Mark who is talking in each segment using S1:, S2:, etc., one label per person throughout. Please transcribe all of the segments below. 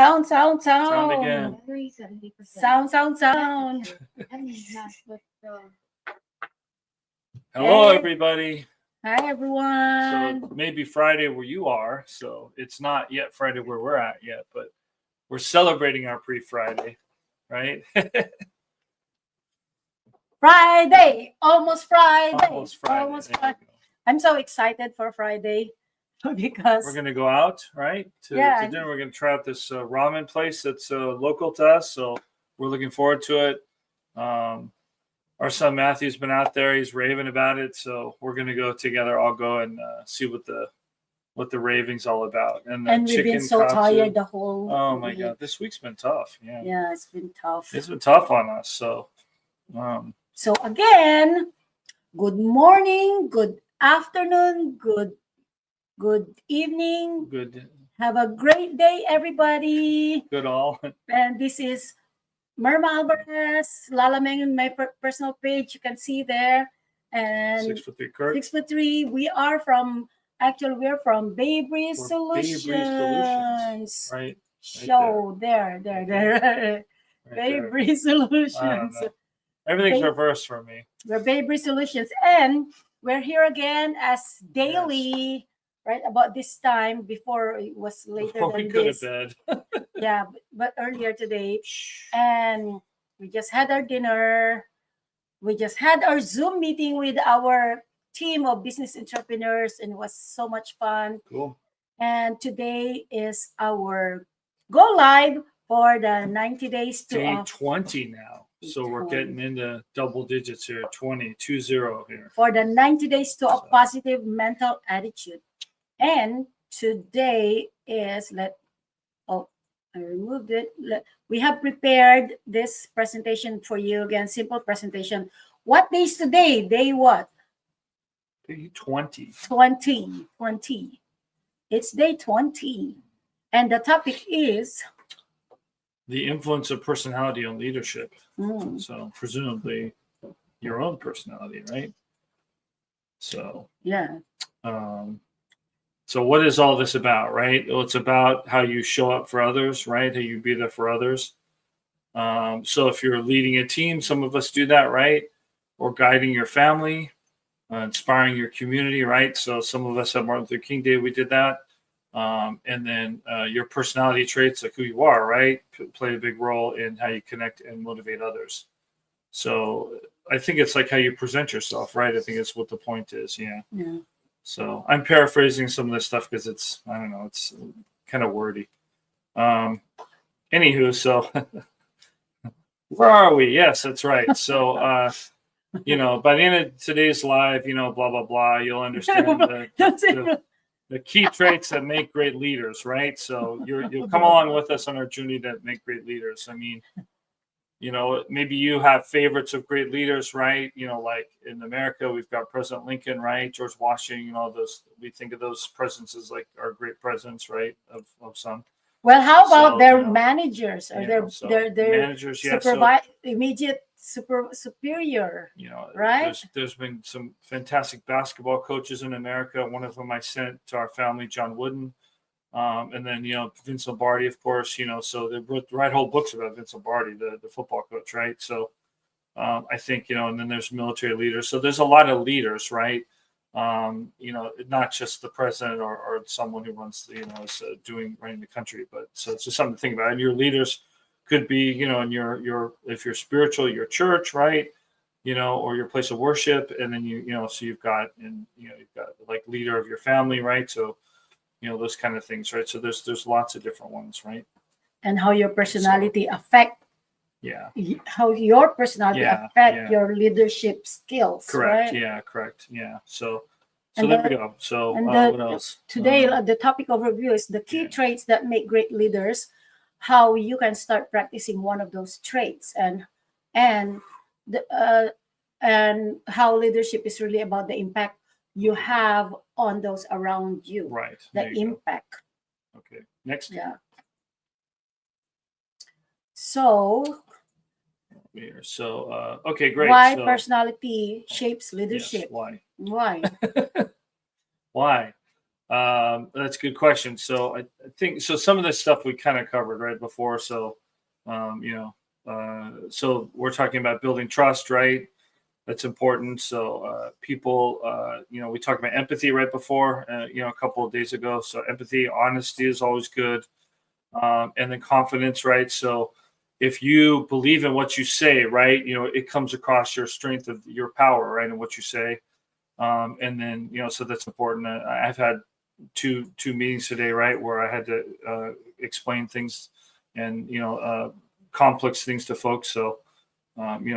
S1: Sound, sound,
S2: Sound
S1: sound.
S2: again.
S1: Sound, sound, sound.
S2: Hello,
S1: Hey.
S2: everybody.
S1: Hi, everyone.
S2: So maybe Friday where you are. So it's not yet Friday where we're at yet, but we're celebrating our pre-Friday, right?
S1: Friday. Almost Friday.
S2: Almost Friday.
S1: Almost Friday. I'm so excited for Friday because
S2: we're gonna go out, right? To dinner. We're gonna try out this ramen place that's local to us. So we're looking forward to it. Our son Matthew's been out there. He's raving about it. So we're gonna go together. I'll go and see what the raving's all about. And
S1: we've been so
S2: katsu.
S1: tired the whole
S2: Oh my God, this week's been tough. Yeah.
S1: Yeah, it's been tough.
S2: It's been tough on us. So
S1: so again, good morning, good afternoon, good evening.
S2: Good.
S1: Have a great day, everybody.
S2: Good all.
S1: And this is Merma Alvarez, Lalameng in my personal page. You can see there. And
S2: 6'3" Kurt.
S1: 6'3". We're from Bay Breeze Solutions.
S2: Right.
S1: Show there. Bay Breeze Solutions.
S2: Everything's reversed for me.
S1: We're Bay Breeze Solutions. And we're here again as daily, right? About this time before it was later
S2: before
S1: than
S2: we go
S1: this.
S2: to bed.
S1: Yeah, but earlier today. And we just had our dinner. We just had our Zoom meeting with our team of business entrepreneurs, and it was so much fun.
S2: Cool.
S1: And today is our go live for the 90 days to
S2: day 20 now. So we're getting into double digits here, 20 here.
S1: For the 90 days to a positive mental attitude. And today is I removed it. We have prepared this presentation for you. Again, simple presentation. What day is today? Day what?
S2: Day 20.
S1: 20. It's day 20. And the topic is
S2: the influence of personality on leadership. So presumably your own personality, right? So
S1: yeah.
S2: So what is all this about, right? Well, it's about how you show up for others, right? How you be there for others. So if you're leading a team, some of us do that, right? Or guiding your family, inspiring your community, right? So some of us at Martin Luther King Day, we did that. And then your personality traits, like who you are, right? Play a big role in how you connect and motivate others. So I think it's like how you present yourself, right? I think it's what the point is. Yeah. So I'm paraphrasing some of this stuff because it's kind of wordy. Anywho, so where are we? Yes, that's right. So, by the end of today's live, blah, blah, blah, you'll understand the key traits that make great leaders, right? So you'll come along with us on our journey to make great leaders. I mean, maybe you have favorites of great leaders, right? Like in America, we've got President Lincoln, right? George Washington, all those. We think of those presidents as like our great presidents, right? Of some.
S1: Well, how about their managers or their
S2: managers?
S1: Immediate superior. Right?
S2: There's been some fantastic basketball coaches in America. One of them I sent to our family, John Wooden. And then, Vince Lombardi, of course, so they write whole books about Vince Lombardi, the football coach, right? So I think, and then there's military leaders. So there's a lot of leaders, right? Not just the president or someone who runs, is running the country, but so it's just something to think about. And your leaders could be, in your if you're spiritual, your church, right? Or your place of worship. And then, so you've got like leader of your family, right? So, those kind of things, right? So there's lots of different ones, right?
S1: And how your personality affect.
S2: Yeah.
S1: How your personality affect your leadership skills.
S2: Correct.
S1: Right?
S2: Yeah. Correct. Yeah. So there we go. So what else?
S1: Today, the topic overview is the key traits that make great leaders. How you can start practicing one of those traits, and how leadership is really about the impact you have on those around you.
S2: Right.
S1: The impact.
S2: Go. Okay. Next.
S1: Yeah. So.
S2: Here. So, okay, great.
S1: Why personality shapes leadership?
S2: Yes, why?
S1: Why?
S2: Why? That's a good question. So I think so. Some of this stuff we kind of covered right before. So, so we're talking about building trust, right? That's important. So people, we talked about empathy right before, a couple of days ago. So empathy, honesty is always good, and then confidence, right? So if you believe in what you say, right, it comes across your strength of your power, right, and what you say, and then so that's important. I've had two meetings today, right, where I had to explain things and complex things to folks. So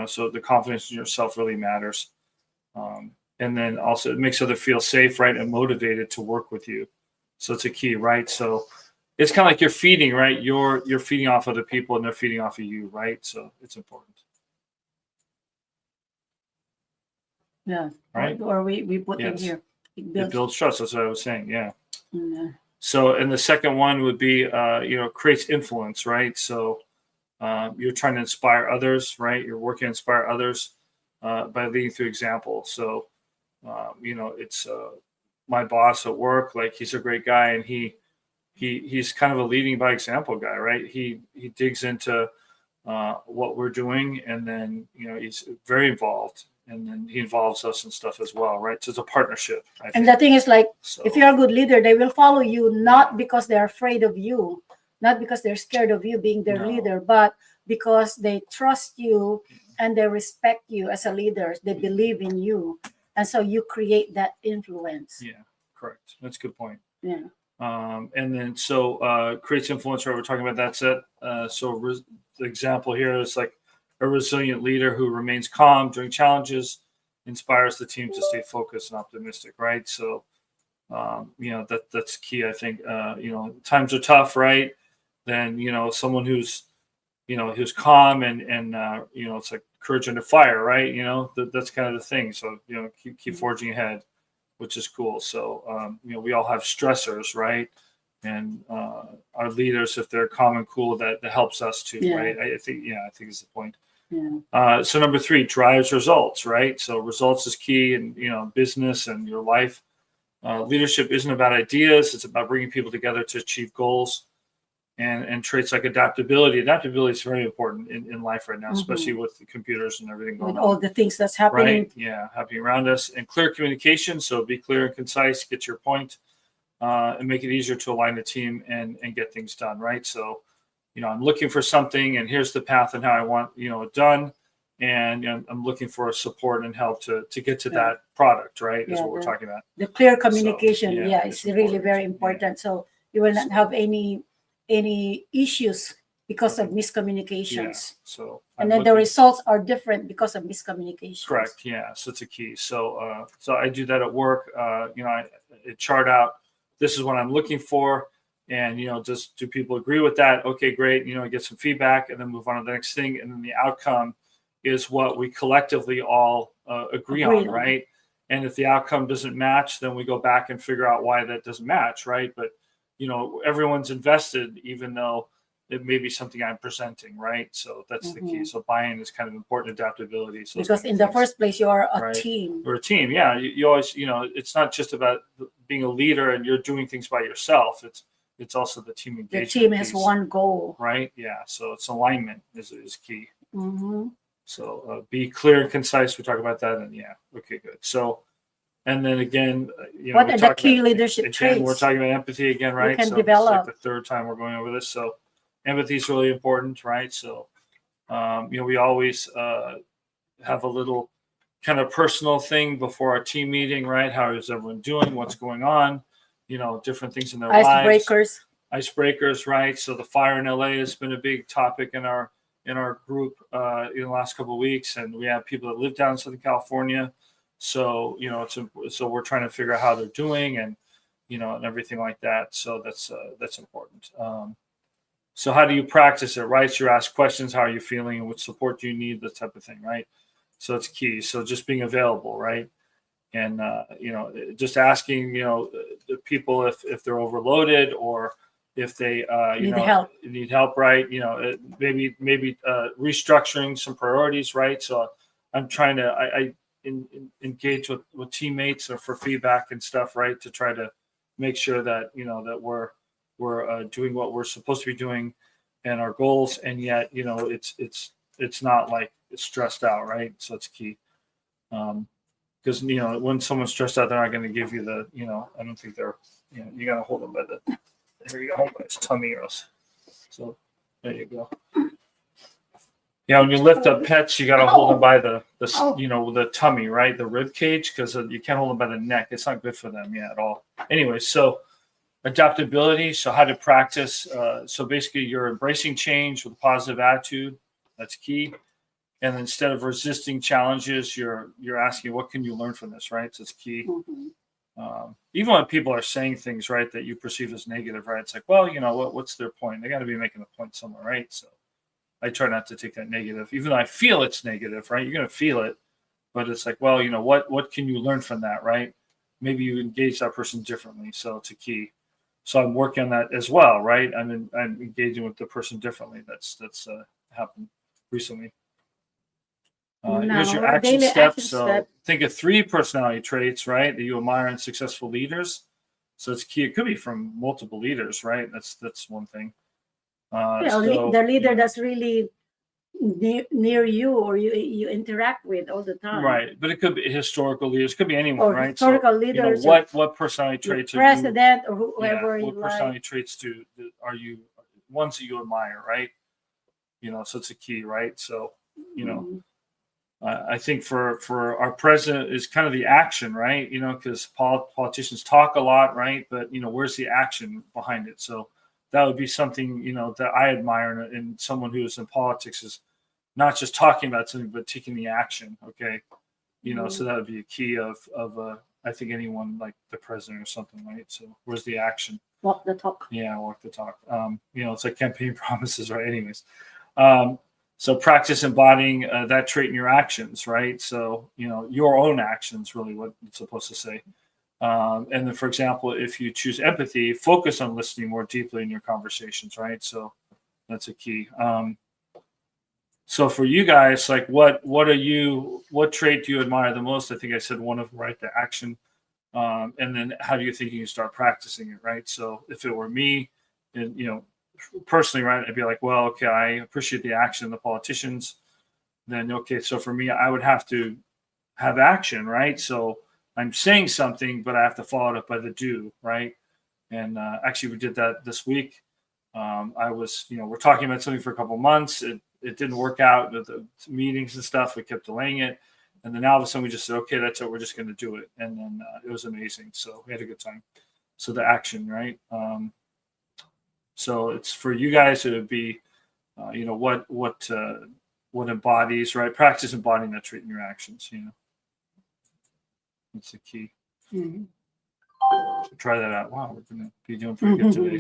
S2: so the confidence in yourself really matters. And then also it makes others feel safe, right, and motivated to work with you. So it's a key, right? So it's kind of like you're feeding, right? You're feeding off other people and they're feeding off of you, right? So it's important.
S1: Yeah.
S2: Right.
S1: Or we put in
S2: Yes.
S1: here.
S2: It builds trust. That's what I was saying. Yeah.
S1: Yeah.
S2: So, and the second one would be, creates influence, right? So you're trying to inspire others, right? You're working to inspire others by leading through example. So, it's my boss at work, like he's a great guy and he's kind of a leading by example guy, right? He digs into what we're doing and then, he's very involved and then he involves us and stuff as well, right? So it's a partnership. I
S1: And
S2: think.
S1: the thing is, like,
S2: So,
S1: if you're a good leader, they will follow you not because they're afraid of you, not because they're scared of you being their
S2: No.
S1: leader, but because they trust you and they respect you as a leader. They believe in you. And so you create that influence.
S2: yeah, correct. That's a good point.
S1: Yeah.
S2: And then creates influence, right? We're talking about that's it. The example here is like a resilient leader who remains calm during challenges, inspires the team to stay focused and optimistic, right? So, that's key. I think, times are tough, right? Then, someone who's calm and it's like courage under fire, right? That's kind of the thing. So, keep forging ahead, which is cool. So, we all have stressors, right? And our leaders, if they're calm and cool, that helps us too,
S1: Yeah.
S2: right? I think is the point.
S1: Yeah.
S2: So number 3, drives results, right? So results is key in, business and your life. Leadership isn't about ideas. It's about bringing people together to achieve goals and traits like adaptability. Adaptability is very important in life right now, especially with the computers and everything going
S1: With
S2: on.
S1: all the things that's happening.
S2: Right. Yeah. Happening around us. And clear communication. So be clear and concise, get your point, and make it easier to align the team and get things done. Right. So, I'm looking for something and here's the path and how I want, it done. And I'm looking for support and help to get to that product. Right. Is what we're talking about.
S1: The clear communication.
S2: So,
S1: yeah, it's really very important.
S2: Yeah.
S1: So you will not have any issues because of miscommunications.
S2: Yeah. So
S1: and then the results are different because of miscommunication.
S2: Correct. Yeah. So it's a key. So so I do that at work. I chart out this is what I'm looking for, and just do people agree with that? Okay, great. Get some feedback, and then move on to the next thing, and then the outcome is what we collectively all agree on, right? And if the outcome doesn't match, then we go back and figure out why that doesn't match, right? But everyone's invested, even though it may be something I'm presenting, right? So that's the key. So buy-in is kind of important, adaptability. So
S1: because in the first place, you are a team.
S2: We're a team. Yeah. You always, it's not just about being a leader and you're doing things by yourself. It's also the team engagement.
S1: The team has one goal.
S2: Right. Yeah. So it's alignment is key.
S1: Mm-hmm.
S2: So be clear and concise. We talk about that. And yeah. Okay, good. So, and then again,
S1: what are the key leadership traits?
S2: We're talking about empathy again, right?
S1: You can
S2: so
S1: develop.
S2: It's like the third time we're going over this. So empathy is really important, right? So, we always have a little kind of personal thing before our team meeting, right? How is everyone doing? What's going on? Different things in their lives. Icebreakers, right? So the fire in LA has been a big topic in our group in the last couple of weeks, and we have people that live down in Southern California. So so we're trying to figure out how they're doing and and everything like that. So that's important. So how do you practice it, right? So you ask questions, how are you feeling, and what support do you need, that type of thing, right? So it's key. So just being available, right? And, just asking, the people if they're overloaded or if they, need help, right? Maybe restructuring some priorities, right? So I'm trying to, I engage with teammates or for feedback and stuff, right? To try to make sure that that we're doing what we're supposed to be doing and our goals, and yet it's not like it's stressed out, right? So it's key. Because when someone's stressed out, they're not going to give you the I don't think they're you got to hold them by the there you go, hold by his tummy or else. So there you go. Yeah, when you lift up pets, you got to hold them by the the tummy, right? The rib cage, because you can't hold them by the neck. It's not good for them, at all. Anyway, so adaptability. So how to practice. So basically, you're embracing change with a positive attitude. That's key. And instead of resisting challenges, you're asking, what can you learn from this, right? So it's key. Even when people are saying things, right, that you perceive as negative, right? It's like, well, what's their point? They got to be making a point somewhere, right? So I try not to take that negative, even though I feel it's negative, right? You're going to feel it, but it's like, well, what can you learn from that, right? Maybe you engage that person differently. So it's a key. So I'm working on that as well, right? I'm engaging with the person differently. That's happened recently. Here's your
S1: Our
S2: action
S1: daily
S2: steps.
S1: action
S2: So
S1: step.
S2: think of 3 personality traits, right, that you admire in successful leaders. So it's key. It could be from multiple leaders, right? That's one thing.
S1: The leader that's really near you or you interact with all the time.
S2: Right, but it could be historical leaders. It could be anyone,
S1: Or
S2: right?
S1: historical leaders.
S2: What personality traits
S1: your president or whoever you
S2: what
S1: like.
S2: personality traits are you ones that you admire, right? So it's a key, right? So I think for our president is kind of the action, right? Because politicians talk a lot, right? But where's the action behind it? So that would be something that I admire in someone who is in politics, is not just talking about something but taking the action. Okay, so that would be a key of I think anyone like the president or something, right? So where's the action?
S1: Walk the talk.
S2: Yeah, walk the talk. It's like campaign promises, right? Anyways. So practice embodying that trait in your actions, right? So, your own actions, really what it's supposed to say. And then, for example, if you choose empathy, focus on listening more deeply in your conversations, right? So that's a key. So for you guys, like what trait do you admire the most? I think I said one of them, right? The action. And then how do you think you can start practicing it, right? So if it were me, and, personally, right, I'd be like, well, okay, I appreciate the action of the politicians. Then, okay, so for me, I would have to have action, right? So I'm saying something, but I have to follow it up by the do, right? And actually, we did that this week. I was, we're talking about something for a couple of months. It didn't work out with the meetings and stuff. We kept delaying it. And then all of a sudden we just said, okay, that's it. We're just going to do it. And then it was amazing. So we had a good time. So the action, right? So it's for you guys. It would be, what embodies, right? Practice embodying that trait in your actions. That's the key.
S1: Mm-hmm.
S2: Try that out. Wow, we're going to be doing pretty good today.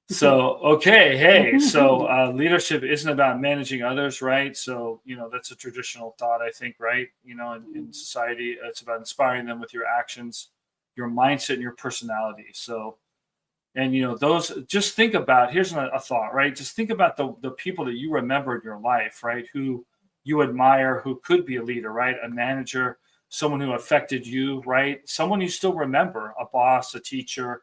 S2: So, okay, hey. So leadership isn't about managing others, right? So that's a traditional thought, I think, right? In society, it's about inspiring them with your actions, your mindset, and your personality. So. And those. Just think about. Here's a thought, right? Just think about the people that you remember in your life, right? Who you admire, who could be a leader, right? A manager, someone who affected you, right? Someone you still remember, a boss, a teacher,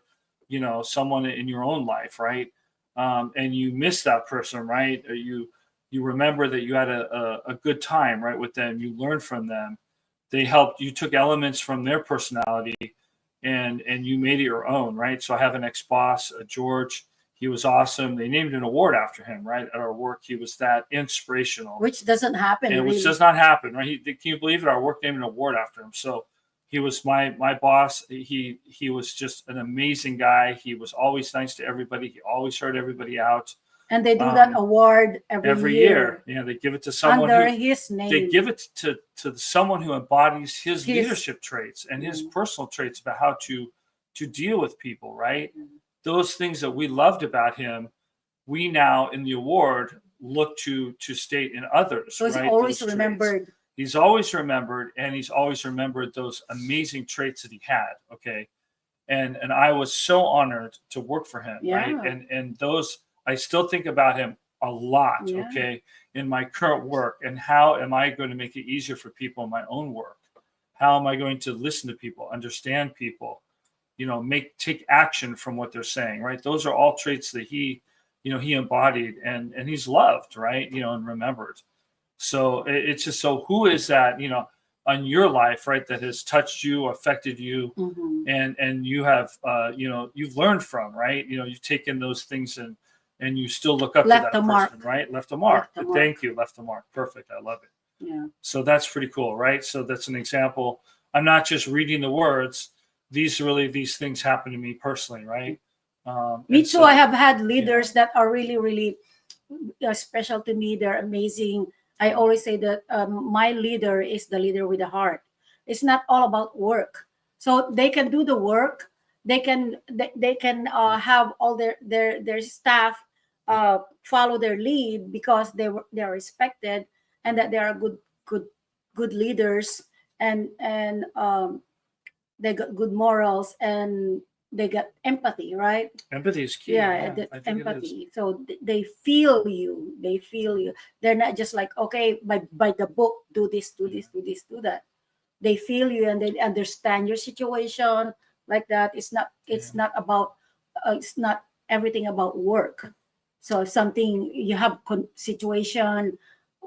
S2: someone in your own life, right? And you miss that person, right? Or you remember that you had a good time, right, with them. You learned from them. They helped. You took elements from their personality. And you made it your own, right? So I have an ex-boss, George. He was awesome. They named an award after him, right? At our work, he was that inspirational.
S1: Which doesn't happen,
S2: and
S1: really.
S2: Which does not happen, right? Can you believe it? Our work named an award after him. So he was my boss. He was just an amazing guy. He was always nice to everybody. He always heard everybody out.
S1: And they do that award every year.
S2: Yeah, they give it to someone
S1: under his name.
S2: They give it to someone who embodies his leadership traits and his personal traits about how to deal with people, right? Those things that we loved about him, we now in the award look to state in others.
S1: So he's
S2: right?
S1: always
S2: those
S1: remembered.
S2: Traits. He's always remembered, and he's always remembered those amazing traits that he had. Okay, and I was so honored to work for him, right? And those. I still think about him a lot, okay, in my current work. And how am I going to make it easier for people in my own work? How am I going to listen to people, understand people, take action from what they're saying, right? Those are all traits that he embodied, and he's loved, right? And remembered. So it's just, so who is that, on your life, right, that has touched you, affected you,
S1: Mhm.
S2: and you have, you've learned from, right? You've taken those things and you still look up
S1: Left
S2: to
S1: a
S2: that
S1: mark.
S2: person, right? Left a mark.
S1: Left a mark.
S2: Thank you. Left a mark. Perfect. I love it.
S1: Yeah.
S2: So that's pretty cool, right? So that's an example. I'm not just reading the words. These things happen to me personally, right?
S1: Me
S2: and
S1: too.
S2: so,
S1: I have had leaders that are really, really special to me. They're amazing. I always say that my leader is the leader with a heart. It's not all about work. So they can do the work. They can have all their staff follow their lead because they are respected, and that they are good leaders, and they got good morals, and they got empathy, right?
S2: empathy is key.
S1: Yeah,
S2: I
S1: that's
S2: think it is.
S1: empathy. So they feel you. They feel you. They're not just like, okay, by the book, do this, do this, do this, do that. They feel you, and they understand your situation like that. It's not about it's not everything about work. So if something you have situation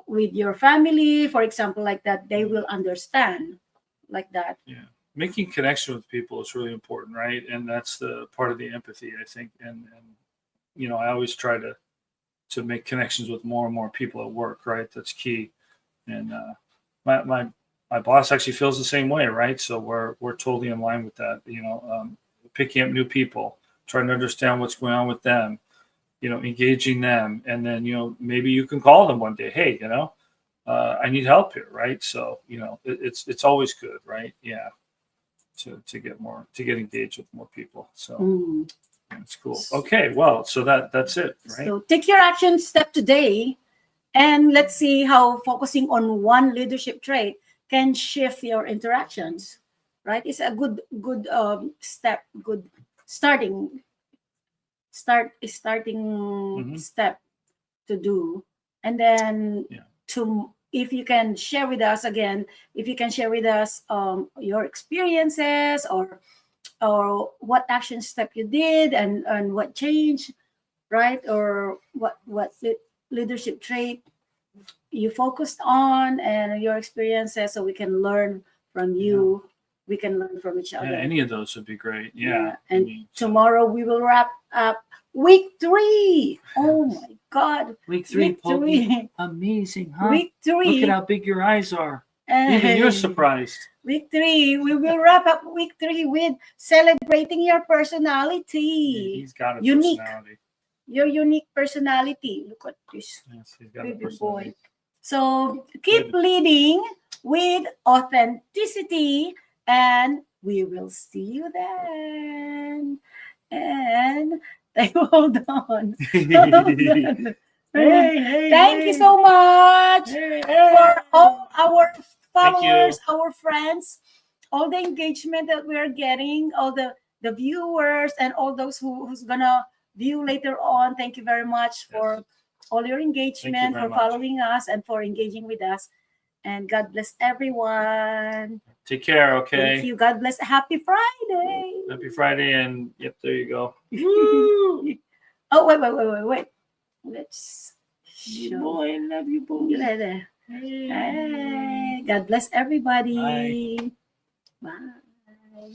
S1: with your family, for example, like that, they will understand like that.
S2: Yeah, making connection with people is really important, right? And that's the part of the empathy, I think. And I always try to make connections with more and more people at work, right? That's key. And my boss actually feels the same way, right? So we're totally in line with that. Picking up new people, trying to understand what's going on with them, engaging them, and then maybe you can call them one day, hey, I need help here, right? So it's always good, right? Yeah, to get engaged with more people. So
S1: Mm.
S2: that's cool. Okay, well, so that's it, right?
S1: So take your action step today, and let's see how focusing on one leadership trait can shift your interactions. Right? It's a good step, good starting
S2: Mhm.
S1: step to do. And then
S2: Yeah.
S1: to if you can share with us again, if you can share with us your experiences, or what action step you did, and what changed, right? Or what leadership trait you focused on, and your experiences, so we can learn from you. We can learn from each
S2: Yeah,
S1: other.
S2: any of those would be great. Yeah.
S1: And tomorrow we will wrap up week 3. Oh my God.
S2: Week 3,
S1: Week 3.
S2: amazing, huh?
S1: Week 3.
S2: Look at how big your eyes are. Even you're surprised.
S1: Week 3. We will wrap up week 3 with celebrating your personality.
S2: He's got a
S1: Unique.
S2: personality.
S1: Your unique personality. Look at this
S2: Yes, he's got a
S1: baby boy.
S2: personality.
S1: So keep leading with authenticity, and we will see you then. And hold on. Thank you so much for all our followers, our friends, all the engagement that we are getting, all the viewers, and all those who's gonna view later on. Thank you very much for all your engagement, for following us, and for engaging with us. And God bless everyone.
S2: Take care, okay?
S1: Thank you. God bless. Happy Friday.
S2: Happy Friday, and yep, there you go.
S1: Oh, wait. Let's show.
S2: Boy, love you, boy.
S1: There. Hey. God bless everybody. Bye. Bye.